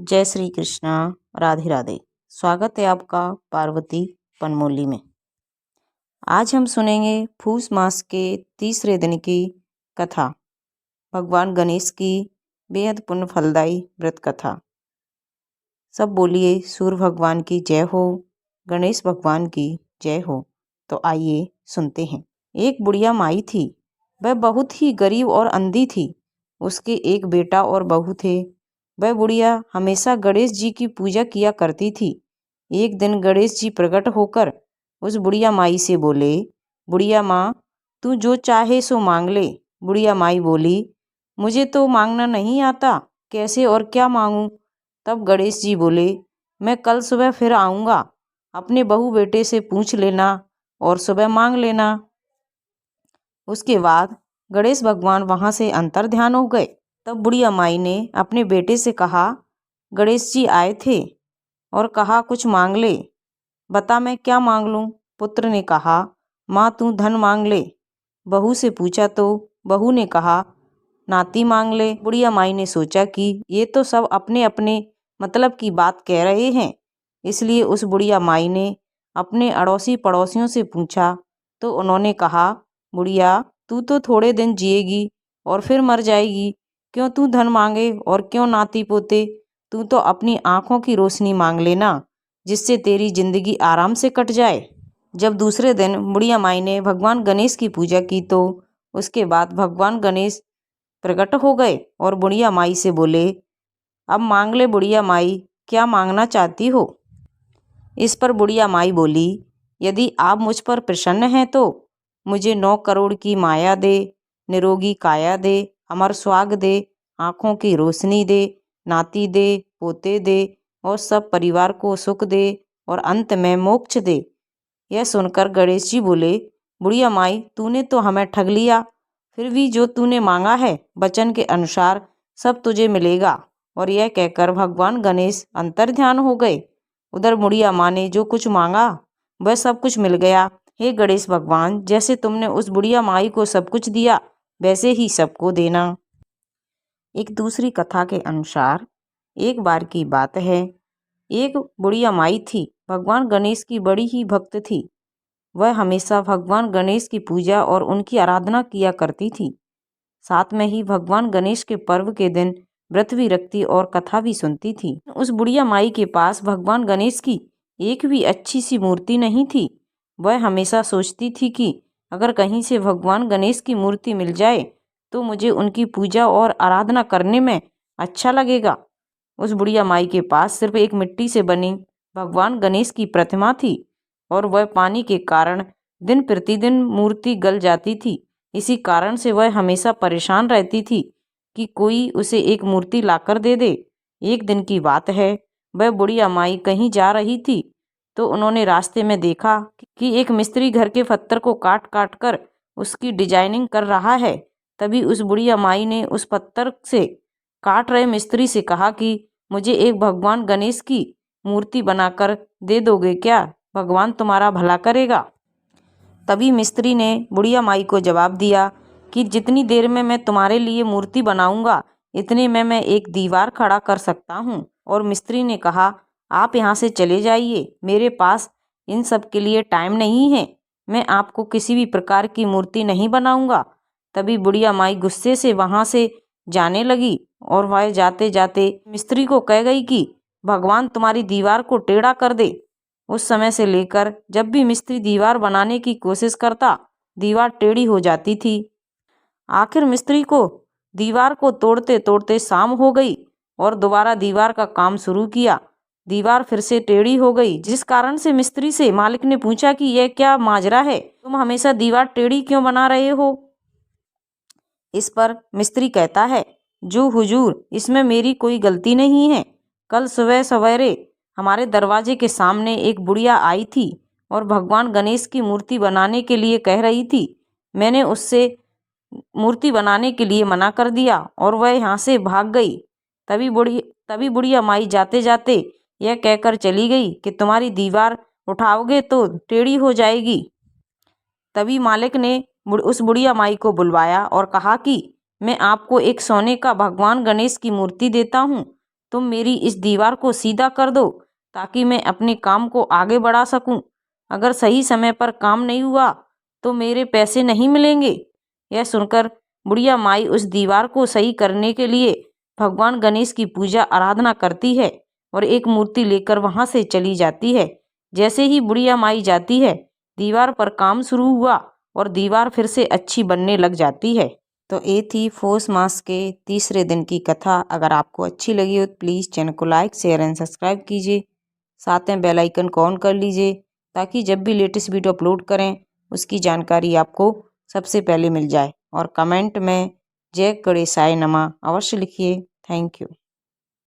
जय श्री कृष्णा। राधे राधे। स्वागत है आपका पार्वती पनमोली में। आज हम सुनेंगे पूस मास के तीसरे दिन की कथा, भगवान गणेश की बेहद पुण्य फलदायी व्रत कथा। सब बोलिए सूर्य भगवान की जय हो, गणेश भगवान की जय हो। तो आइए सुनते हैं। एक बुढ़िया माई थी, वह बहुत ही गरीब और अंधी थी। उसके एक बेटा और बहू थे। वह बुढ़िया हमेशा गणेश जी की पूजा किया करती थी। एक दिन गणेश जी प्रकट होकर उस बुढ़िया माई से बोले, बुढ़िया माँ, तू जो चाहे सो मांग ले। बुढ़िया माई बोली, मुझे तो मांगना नहीं आता, कैसे और क्या मांगूं। तब गणेश जी बोले, मैं कल सुबह फिर आऊँगा, अपने बहू बेटे से पूछ लेना और सुबह मांग लेना। उसके बाद गणेश भगवान वहाँ से अंतर्ध्यान हो गए। तब बुढ़िया माई ने अपने बेटे से कहा, गणेश जी आए थे और कहा कुछ मांग ले, बता मैं क्या मांग लूँ। पुत्र ने कहा, माँ तू धन मांग ले। बहू से पूछा तो बहू ने कहा, नाती मांग ले। बुढ़िया माई ने सोचा कि ये तो सब अपने अपने मतलब की बात कह रहे हैं, इसलिए उस बुढ़िया माई ने अपने अड़ोसी पड़ोसियों से पूछा तो उन्होंने कहा, बुढ़िया तू तो थोड़े दिन जिएगी और फिर मर जाएगी, क्यों तू धन मांगे और क्यों नाती पोते। तू तो अपनी आंखों की रोशनी मांग लेना, जिससे तेरी जिंदगी आराम से कट जाए। जब दूसरे दिन बुढ़िया माई ने भगवान गणेश की पूजा की तो उसके बाद भगवान गणेश प्रकट हो गए और बुढ़िया माई से बोले, अब मांग ले बुढ़िया माई, क्या मांगना चाहती हो। इस पर बुढ़िया माई बोली, यदि आप मुझ पर प्रसन्न हैं तो मुझे 9 करोड़ की माया दे, निरोगी काया दे, अमर सुहाग दे, आँखों की रोशनी दे, नाती दे, पोते दे और सब परिवार को सुख दे और अंत में मोक्ष दे। यह सुनकर गणेश जी बोले, बुढ़िया माई तूने तो हमें ठग लिया, फिर भी जो तूने मांगा है वचन के अनुसार सब तुझे मिलेगा। और यह कहकर भगवान गणेश अंतर्ध्यान हो गए। उधर बुढ़िया माँ ने जो कुछ मांगा वह सब कुछ मिल गया। हे गणेश भगवान, जैसे तुमने उस बुढ़िया माई को सब कुछ दिया वैसे ही सबको देना। एक दूसरी कथा के अनुसार एक बार की बात है, एक बुढ़िया माई थी, भगवान गणेश की बड़ी ही भक्त थी। वह हमेशा भगवान गणेश की पूजा और उनकी आराधना किया करती थी। साथ में ही भगवान गणेश के पर्व के दिन व्रत भी रखती और कथा भी सुनती थी। उस बुढ़िया माई के पास भगवान गणेश की एक भी अच्छी सी मूर्ति नहीं थी। वह हमेशा सोचती थी कि अगर कहीं से भगवान गणेश की मूर्ति मिल जाए तो मुझे उनकी पूजा और आराधना करने में अच्छा लगेगा। उस बुढ़िया माई के पास सिर्फ एक मिट्टी से बनी भगवान गणेश की प्रतिमा थी और वह पानी के कारण दिन प्रतिदिन मूर्ति गल जाती थी। इसी कारण से वह हमेशा परेशान रहती थी कि कोई उसे एक मूर्ति लाकर दे दे। एक दिन की बात है, वह बुढ़िया माई कहीं जा रही थी तो उन्होंने रास्ते में देखा कि एक मिस्त्री घर के पत्थर को काट काट कर उसकी डिजाइनिंग कर रहा है। तभी उस बुढ़िया माई ने उस पत्थर से काट रहे मिस्त्री से कहा कि मुझे एक भगवान गणेश की मूर्ति बनाकर दे दोगे क्या, भगवान तुम्हारा भला करेगा। तभी मिस्त्री ने बुढ़िया माई को जवाब दिया कि जितनी देर में मैं तुम्हारे लिए मूर्ति बनाऊंगा इतने में मैं एक दीवार खड़ा कर सकता हूँ। और मिस्त्री ने कहा, आप यहाँ से चले जाइए, मेरे पास इन सब के लिए टाइम नहीं है, मैं आपको किसी भी प्रकार की मूर्ति नहीं बनाऊंगा। तभी बुढ़िया माई गुस्से से वहाँ से जाने लगी और वह जाते जाते मिस्त्री को कह गई कि भगवान तुम्हारी दीवार को टेढ़ा कर दे। उस समय से लेकर जब भी मिस्त्री दीवार बनाने की कोशिश करता दीवार टेढ़ी हो जाती थी। आखिर मिस्त्री को दीवार को तोड़ते तोड़ते शाम हो गई और दोबारा दीवार का काम शुरू किया। दीवार फिर से टेढ़ी हो गई, जिस कारण से मिस्त्री से मालिक ने पूछा कि यह क्या माजरा है, तुम हमेशा दीवार टेढ़ी क्यों बना रहे हो। इस पर मिस्त्री कहता है, जो हुजूर, इसमें मेरी कोई गलती नहीं है। कल सुबह सवेरे हमारे दरवाजे के सामने एक बुढ़िया आई थी और भगवान गणेश की मूर्ति बनाने के लिए कह रही थी। मैंने उससे मूर्ति बनाने के लिए मना कर दिया और वह यहाँ से भाग गई। तभी बुढ़िया माई जाते जाते यह कहकर चली गई कि तुम्हारी दीवार उठाओगे तो टेढ़ी हो जाएगी। तभी मालिक ने उस बुढ़िया माई को बुलवाया और कहा कि मैं आपको एक सोने का भगवान गणेश की मूर्ति देता हूँ, तुम मेरी इस दीवार को सीधा कर दो ताकि मैं अपने काम को आगे बढ़ा सकूं। अगर सही समय पर काम नहीं हुआ तो मेरे पैसे नहीं मिलेंगे। यह सुनकर बुढ़िया माई उस दीवार को सही करने के लिए भगवान गणेश की पूजा आराधना करती है और एक मूर्ति लेकर वहां से चली जाती है। जैसे ही बुढ़िया माई जाती है, दीवार पर काम शुरू हुआ और दीवार फिर से अच्छी बनने लग जाती है। तो ये थी पौष मास के तीसरे दिन की कथा। अगर आपको अच्छी लगी हो तो प्लीज़ चैनल को लाइक, शेयर एंड सब्सक्राइब कीजिए। साथ में बेल आइकन को ऑन कर लीजिए ताकि जब भी लेटेस्ट वीडियो अपलोड करें उसकी जानकारी आपको सबसे पहले मिल जाए। और कमेंट में जय गणेशाय नमः अवश्य लिखिए। Thank you.